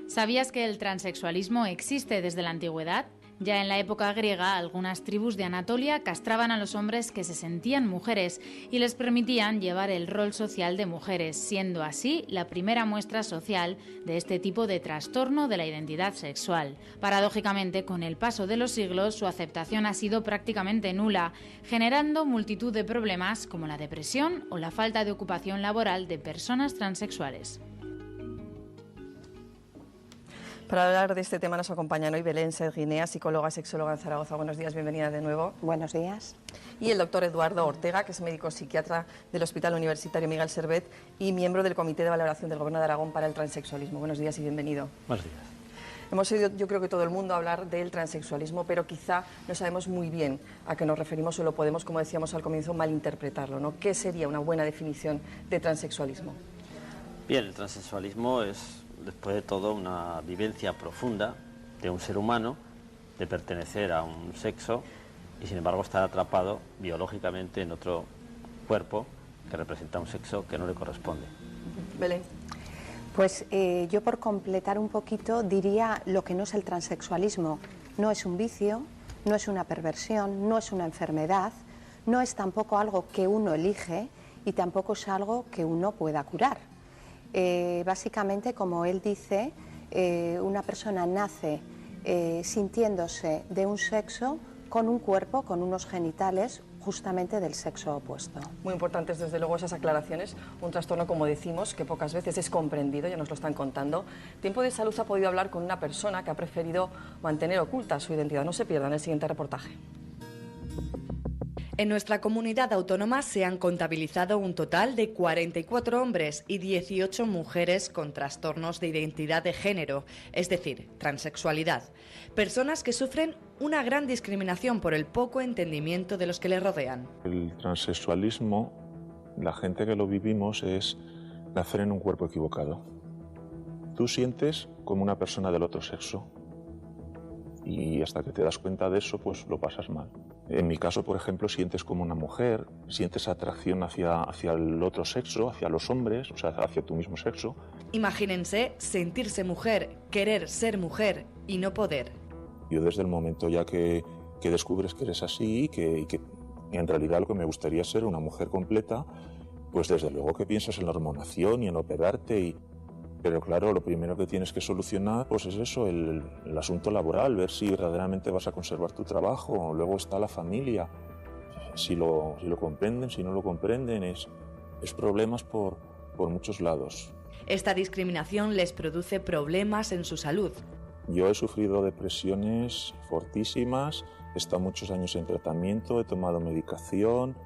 ¿Sabías que el transexualismo existe desde la antigüedad? Ya en la época griega, algunas tribus de Anatolia castraban a los hombres que se sentían mujeres y les permitían llevar el rol social de mujeres, siendo así la primera muestra social de este tipo de trastorno de la identidad sexual. Paradójicamente, con el paso de los siglos, su aceptación ha sido prácticamente nula, generando multitud de problemas como la depresión o la falta de ocupación laboral de personas transexuales. Para hablar de este tema nos acompañan hoy Belén Serguinea, psicóloga, sexóloga en Zaragoza. Buenos días, bienvenida de nuevo. Buenos días. Y el doctor Eduardo Ortega, que es médico psiquiatra del Hospital Universitario Miguel Servet y miembro del Comité de Valoración del Gobierno de Aragón para el Transexualismo. Buenos días y bienvenido. Buenos días. Hemos oído, yo creo que todo el mundo, hablar del transexualismo, pero quizá no sabemos muy bien a qué nos referimos o lo podemos, como decíamos al comienzo, malinterpretarlo, ¿no? ¿Qué sería una buena definición de transexualismo? Bien, el transexualismo es, después de todo, una vivencia profunda de un ser humano de pertenecer a un sexo y, sin embargo, estar atrapado biológicamente en otro cuerpo que representa un sexo que no le corresponde. Belén. Pues yo, por completar un poquito, diría lo que no es el transexualismo. No es un vicio, no es una perversión, no es una enfermedad, no es tampoco algo que uno elige y tampoco es algo que uno pueda curar. Básicamente, como él dice, una persona nace sintiéndose de un sexo con un cuerpo, con unos genitales justamente del sexo opuesto. Muy importantes, desde luego, esas aclaraciones. Un trastorno, como decimos, que pocas veces es comprendido, ya nos lo están contando. Tiempo de Salud ha podido hablar con una persona que ha preferido mantener oculta su identidad. No se pierdan el siguiente reportaje. En nuestra comunidad autónoma se han contabilizado un total de 44 hombres y 18 mujeres con trastornos de identidad de género, es decir, transexualidad. Personas que sufren una gran discriminación por el poco entendimiento de los que les rodean. El transexualismo, la gente que lo vivimos, es nacer en un cuerpo equivocado. Tú sientes como una persona del otro sexo y hasta que te das cuenta de eso, pues lo pasas mal. En mi caso, por ejemplo, sientes como una mujer, sientes atracción hacia el otro sexo, hacia los hombres, o sea, hacia tu mismo sexo. Imagínense sentirse mujer, querer ser mujer y no poder. Yo desde el momento ya que descubres que eres así y que en realidad lo que me gustaría es ser una mujer completa, pues desde luego que piensas en la hormonación y en operarte. Pero claro, lo primero que tienes que solucionar pues es eso, el asunto laboral, ver si verdaderamente vas a conservar tu trabajo. Luego está la familia, si lo comprenden, si no lo comprenden, es problemas por muchos lados. Esta discriminación les produce problemas en su salud. Yo he sufrido depresiones fortísimas, he estado muchos años en tratamiento, he tomado medicación.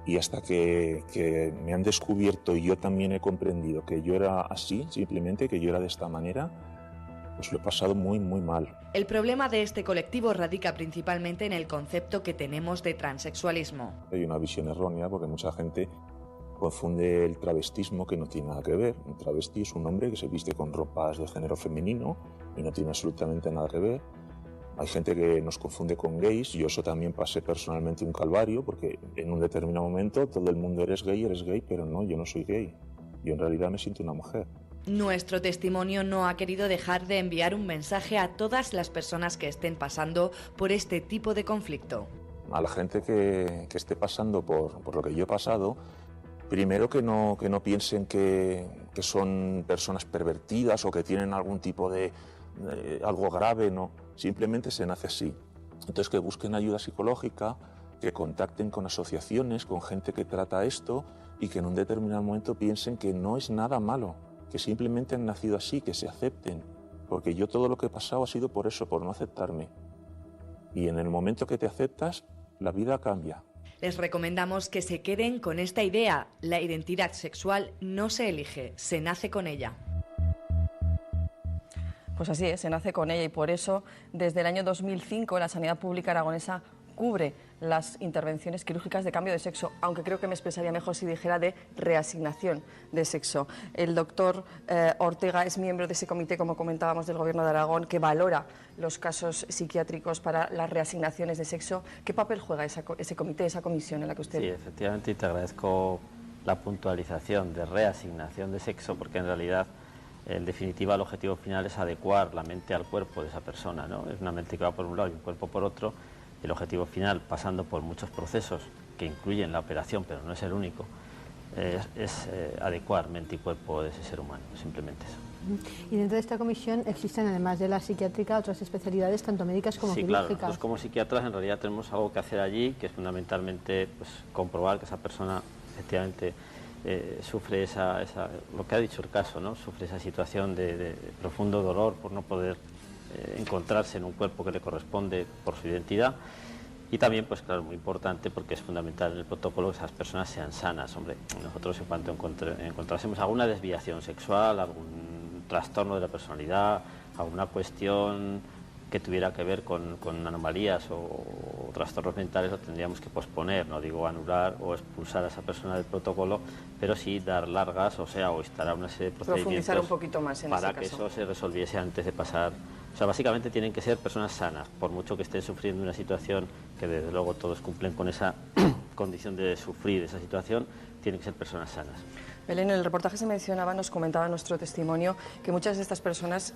Y hasta que me han descubierto y yo también he comprendido que yo era así, simplemente que yo era de esta manera, pues lo he pasado muy, muy mal. El problema de este colectivo radica principalmente en el concepto que tenemos de transexualismo. Hay una visión errónea porque mucha gente confunde el travestismo, que no tiene nada que ver. Un travesti es un hombre que se viste con ropas de género femenino y no tiene absolutamente nada que ver. Hay gente que nos confunde con gays, yo eso también pasé personalmente un calvario, porque en un determinado momento todo el mundo eres gay, pero no, yo no soy gay. Yo en realidad me siento una mujer. Nuestro testimonio no ha querido dejar de enviar un mensaje a todas las personas que estén pasando por este tipo de conflicto. A la gente que esté pasando por lo que yo he pasado, primero que no piensen que son personas pervertidas o que tienen algún tipo de algo grave, no. Simplemente se nace así. Entonces que busquen ayuda psicológica, que contacten con asociaciones, con gente que trata esto y que en un determinado momento piensen que no es nada malo, que simplemente han nacido así, que se acepten. Porque yo todo lo que he pasado ha sido por eso, por no aceptarme. Y en el momento que te aceptas, la vida cambia. Les recomendamos que se queden con esta idea. La identidad sexual no se elige, se nace con ella. Pues así es, se nace con ella y por eso desde el año 2005 la sanidad pública aragonesa cubre las intervenciones quirúrgicas de cambio de sexo, aunque creo que me expresaría mejor si dijera de reasignación de sexo. El doctor Ortega es miembro de ese comité, como comentábamos, del Gobierno de Aragón, que valora los casos psiquiátricos para las reasignaciones de sexo. ¿Qué papel juega ese comité, esa comisión en la que usted...? Sí, efectivamente, y te agradezco la puntualización de reasignación de sexo, porque en realidad En definitiva, el objetivo final es adecuar la mente al cuerpo de esa persona, ¿no? Es una mente que va por un lado y un cuerpo por otro. El objetivo final, pasando por muchos procesos que incluyen la operación, pero no es el único, es adecuar mente y cuerpo de ese ser humano, simplemente eso. Y dentro de esta comisión existen, además de la psiquiátrica, otras especialidades, tanto médicas como quirúrgicas. Sí, claro, nosotros como psiquiatras en realidad tenemos algo que hacer allí, que es fundamentalmente pues, comprobar que esa persona efectivamente sufre lo que ha dicho el caso, ¿no? Sufre esa situación de profundo dolor por no poder encontrarse en un cuerpo que le corresponde por su identidad. Y también, pues claro, muy importante porque es fundamental en el protocolo que esas personas sean sanas. Hombre, nosotros en cuanto encontrásemos alguna desviación sexual, algún trastorno de la personalidad, alguna cuestión que tuviera que ver con anomalías o trastornos mentales, lo tendríamos que posponer, no digo anular o expulsar a esa persona del protocolo, pero sí dar largas, o instalar una serie de procedimientos profundizar un poquito más en para ese que caso. eso se resolviese antes de pasar. O sea, básicamente tienen que ser personas sanas, por mucho que estén sufriendo una situación que desde luego todos cumplen con esa condición de sufrir esa situación, tienen que ser personas sanas. Belén, en el reportaje se mencionaba, nos comentaba nuestro testimonio, que muchas de estas personas,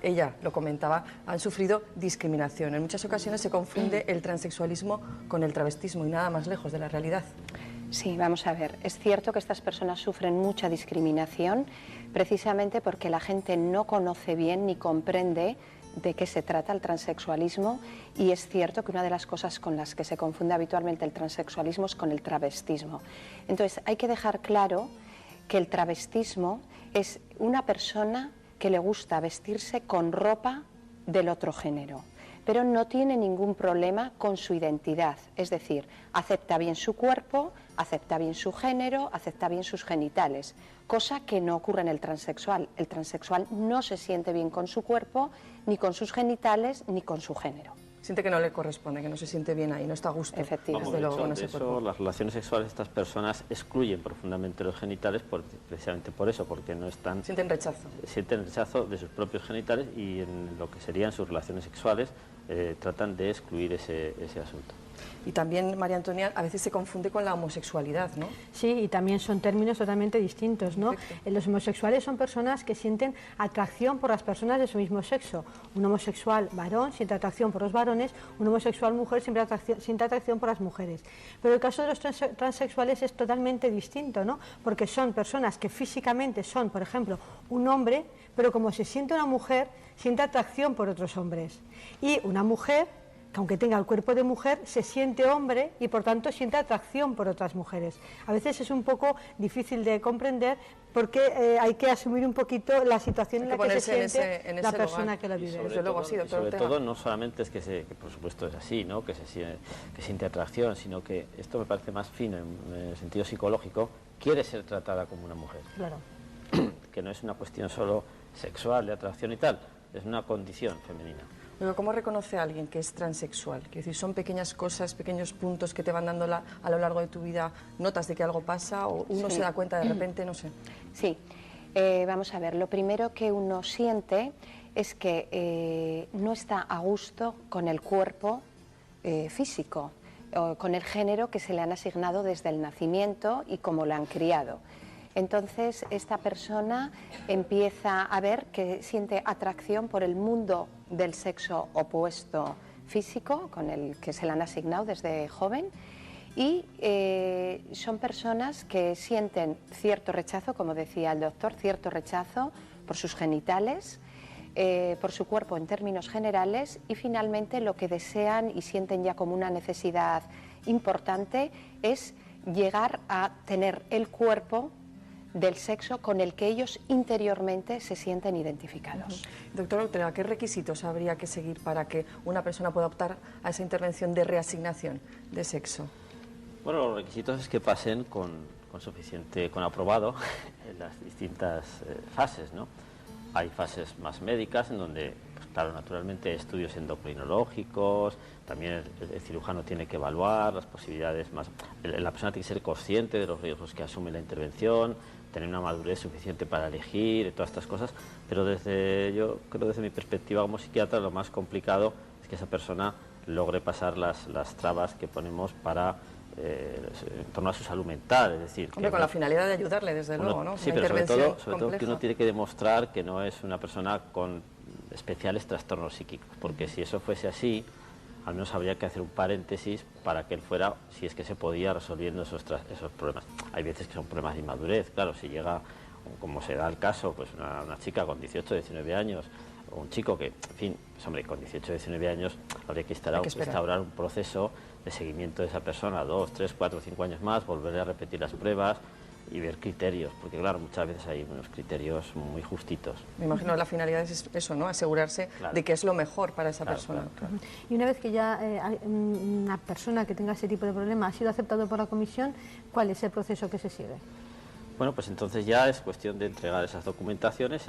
ella lo comentaba, han sufrido discriminación. En muchas ocasiones se confunde el transexualismo con el travestismo y nada más lejos de la realidad. Sí, vamos a ver, es cierto que estas personas sufren mucha discriminación precisamente porque la gente no conoce bien ni comprende de qué se trata el transexualismo, y es cierto que una de las cosas con las que se confunde habitualmente el transexualismo es con el travestismo. Entonces hay que dejar claro que el travestismo es una persona que le gusta vestirse con ropa del otro género, pero no tiene ningún problema con su identidad, es decir, acepta bien su cuerpo, acepta bien su género, acepta bien sus genitales, cosa que no ocurre en el transexual. El transexual no se siente bien con su cuerpo, ni con sus genitales, ni con su género. Siente que no le corresponde, que no se siente bien ahí, no está a gusto. Efectivamente. Desde luego, con ese cuerpo. Las relaciones sexuales de estas personas excluyen profundamente los genitales precisamente por eso, porque no están... Sienten rechazo. Sienten rechazo de sus propios genitales y en lo que serían sus relaciones sexuales tratan de excluir ese asunto. Y también, María Antonia, a veces se confunde con la homosexualidad, ¿no? Sí, y también son términos totalmente distintos, ¿no? Los homosexuales son personas que sienten atracción por las personas de su mismo sexo. Un homosexual varón siente atracción por los varones, un homosexual mujer siente atracción por las mujeres. Pero el caso de los transexuales es totalmente distinto, ¿no? Porque son personas que físicamente son, por ejemplo, un hombre, pero como se siente una mujer, siente atracción por otros hombres. Y una mujer, que aunque tenga el cuerpo de mujer, se siente hombre y por tanto siente atracción por otras mujeres. A veces es un poco difícil de comprender porque hay que asumir un poquito la situación en la que se siente la persona que lo vive. Desde luego, sí, doctor sobre Ortega. todo no solamente es que por supuesto es así, ¿no? que siente atracción, sino que esto me parece más fino en el sentido psicológico, quiere ser tratada como una mujer. Claro. Que no es una cuestión solo sexual, de atracción y tal, es una condición femenina. Pero ¿cómo reconoce a alguien que es transexual? Quiero decir, son pequeñas cosas, pequeños puntos que te van dando a lo largo de tu vida, notas de que algo pasa o uno se da cuenta de repente, no sé. Sí, vamos a ver, lo primero que uno siente es que no está a gusto con el cuerpo físico, o con el género que se le han asignado desde el nacimiento y cómo lo han criado. Entonces, esta persona empieza a ver que siente atracción por el mundo del sexo opuesto físico, con el que se le han asignado desde joven, y son personas que sienten cierto rechazo, como decía el doctor, cierto rechazo por sus genitales, por su cuerpo en términos generales, y finalmente lo que desean y sienten ya como una necesidad importante es llegar a tener el cuerpo del sexo con el que ellos interiormente se sienten identificados. Doctor Ortega, ¿qué requisitos habría que seguir para que una persona pueda optar a esa intervención de reasignación de sexo? Bueno, los requisitos es que pasen con aprobado en las distintas fases, ¿no? Hay fases más médicas en donde, pues, claro, naturalmente estudios endocrinológicos, también el cirujano tiene que evaluar las posibilidades más... La persona tiene que ser consciente de los riesgos que asume la intervención, tener una madurez suficiente para elegir, todas estas cosas, pero yo creo desde mi perspectiva como psiquiatra lo más complicado es que esa persona logre pasar las trabas que ponemos para en torno a su salud mental, es decir... Hombre, con la finalidad de ayudarle, desde luego, ¿no? Sí, pero sobre todo que uno tiene que demostrar que no es una persona con especiales trastornos psíquicos, porque si eso fuese así, al menos habría que hacer un paréntesis para que él fuera, si es que se podía, resolviendo esos problemas. Hay veces que son problemas de inmadurez, claro, si llega, como se da el caso, pues una chica con 18, 19 años, o un chico que, en fin, pues hombre, con 18, 19 años habría que instaurar un proceso de seguimiento de esa persona, 2, 3, 4, 5 años más, volver a repetir las pruebas y ver criterios, porque claro, muchas veces hay unos criterios muy justitos. Me imagino que la finalidad es eso, ¿no? Asegurarse de que es lo mejor para esa persona. Claro. Y una vez que ya una persona que tenga ese tipo de problema ha sido aceptado por la comisión, ¿cuál es el proceso que se sigue? Bueno, pues entonces ya es cuestión de entregar esas documentaciones.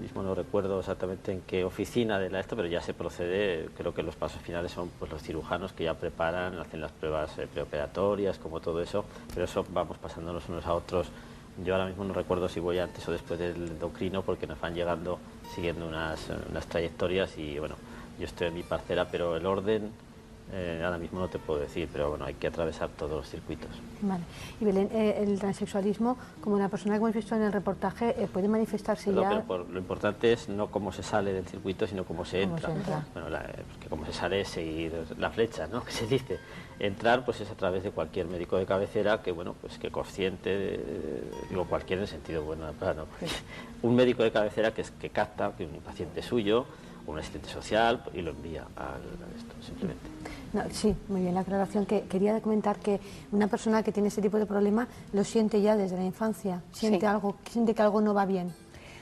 Mismo no recuerdo exactamente en qué oficina de esto, pero ya se procede. Creo que los pasos finales son pues los cirujanos que ya preparan, hacen las pruebas preoperatorias, como todo eso, pero eso vamos pasándonos unos a otros. Yo ahora mismo no recuerdo si voy antes o después del endocrino, porque nos van llegando siguiendo unas trayectorias y bueno, yo estoy en mi parcela, pero el orden ahora mismo no te puedo decir, pero bueno, hay que atravesar todos los circuitos. Vale. Y Belén, el transexualismo, como la persona que hemos visto en el reportaje, puede manifestarse ya... Pero lo importante es no cómo se sale del circuito, sino cómo se entra. Bueno, porque cómo se sale es seguir la flecha, ¿no? Que se dice. Entrar pues es a través de cualquier médico de cabecera que, bueno, pues que consciente, digo cualquier en el sentido bueno, ¿no? Un médico de cabecera que capta que un paciente suyo, un asistente social, y lo envía a esto, simplemente. No, sí, muy bien la aclaración. Que quería comentar que una persona que tiene ese tipo de problema lo siente ya desde la infancia, siente que algo no va bien.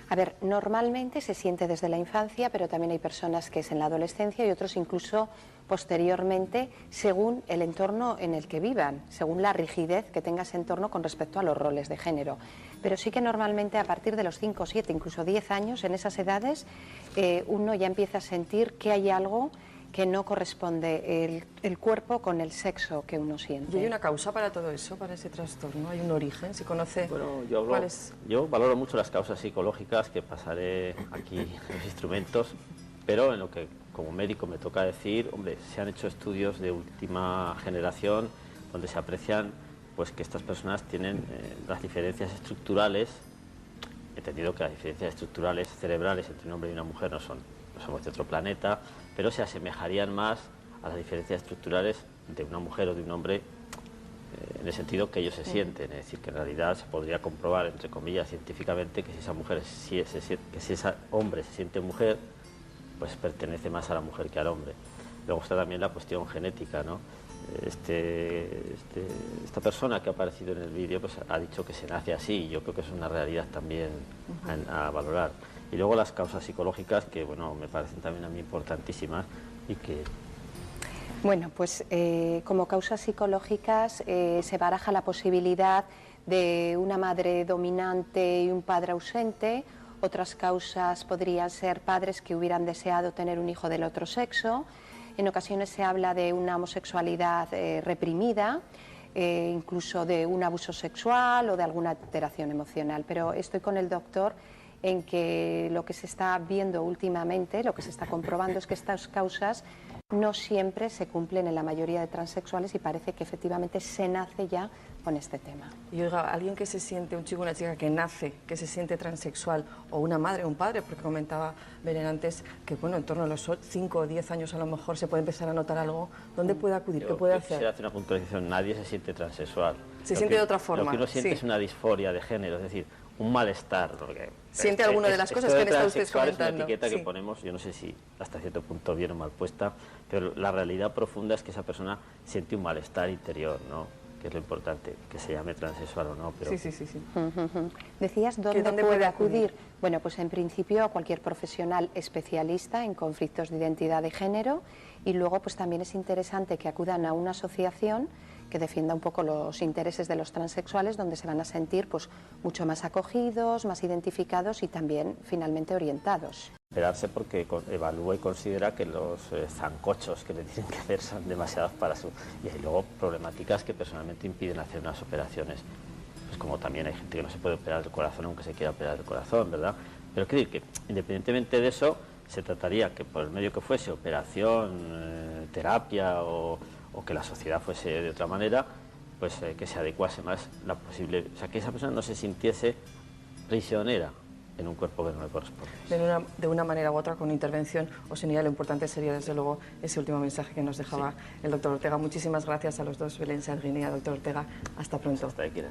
A ver, normalmente se siente desde la infancia, pero también hay personas que es en la adolescencia y otros incluso posteriormente, según el entorno en el que vivan, según la rigidez que tenga ese entorno con respecto a los roles de género. Pero sí que normalmente a partir de los 5, 7, incluso 10 años, en esas edades, uno ya empieza a sentir que hay algo que no corresponde el cuerpo con el sexo que uno siente. ¿Y hay una causa para todo eso, para ese trastorno? ¿Hay un origen? ¿Se conoce? Bueno, yo valoro mucho las causas psicológicas, que pasaré aquí en los instrumentos, pero en lo que como médico me toca decir, hombre, se han hecho estudios de última generación donde se aprecian pues que estas personas tienen las diferencias estructurales, entendido que las diferencias estructurales cerebrales entre un hombre y una mujer no somos de otro planeta, pero se asemejarían más a las diferencias estructurales de una mujer o de un hombre en el sentido que ellos se sienten, es decir, que en realidad se podría comprobar, entre comillas, científicamente, que si esa mujer, si ese hombre se siente mujer, pues pertenece más a la mujer que al hombre. Luego está también la cuestión genética, ¿no? Esta persona que ha aparecido en el vídeo pues ha dicho que se nace así, y yo creo que es una realidad también a valorar. Y luego las causas psicológicas, que bueno, me parecen también a mí importantísimas y que... Bueno, pues como causas psicológicas se baraja la posibilidad de una madre dominante y un padre ausente. Otras causas podrían ser padres que hubieran deseado tener un hijo del otro sexo. En ocasiones se habla de una homosexualidad reprimida, incluso de un abuso sexual o de alguna alteración emocional. Pero estoy con el doctor en que lo que se está viendo últimamente, lo que se está comprobando es que estas causas no siempre se cumplen en la mayoría de transexuales y parece que efectivamente se nace ya con este tema. Y oiga, alguien que se siente, un chico o una chica que nace, que se siente transexual, o una madre o un padre, porque comentaba Belén antes que bueno, en torno a los 5 o 10 años a lo mejor se puede empezar a notar algo, ¿dónde puede acudir? ¿Qué puede hacer? Se hace una puntualización, nadie se siente transexual. Se siente de otra forma. Lo que uno siente es una disforia de género, es decir, un malestar. ¿Siente alguna de las cosas que han estado ustedes comentando? Es una etiqueta que ponemos, yo no sé si hasta cierto punto bien o mal puesta, pero la realidad profunda es que esa persona siente un malestar interior, ¿no? Que es lo importante, que se llame transexual o no. Pero... Sí. Decías, ¿dónde puede acudir? Bueno, pues en principio a cualquier profesional especialista en conflictos de identidad de género, y luego pues también es interesante que acudan a una asociación que defienda un poco los intereses de los transexuales, donde se van a sentir pues mucho más acogidos, más identificados y también finalmente orientados. Esperarse porque evalúa y considera que los zancochos que le tienen que hacer son demasiados para su... Y hay luego problemáticas que personalmente impiden hacer unas operaciones. Pues como también hay gente que no se puede operar el corazón aunque se quiera operar el corazón, ¿verdad? Pero quiero decir que independientemente de eso, se trataría que por el medio que fuese, operación, terapia o o que la sociedad fuese de otra manera, pues que se adecuase más la posible, o sea, que esa persona no se sintiese prisionera en un cuerpo que no le corresponde. De una manera u otra, con intervención o sin ella, lo importante sería desde luego ese último mensaje que nos dejaba el doctor Ortega. Muchísimas gracias a los dos, Belén Sardini y al doctor Ortega. Hasta pronto. Hasta aquí.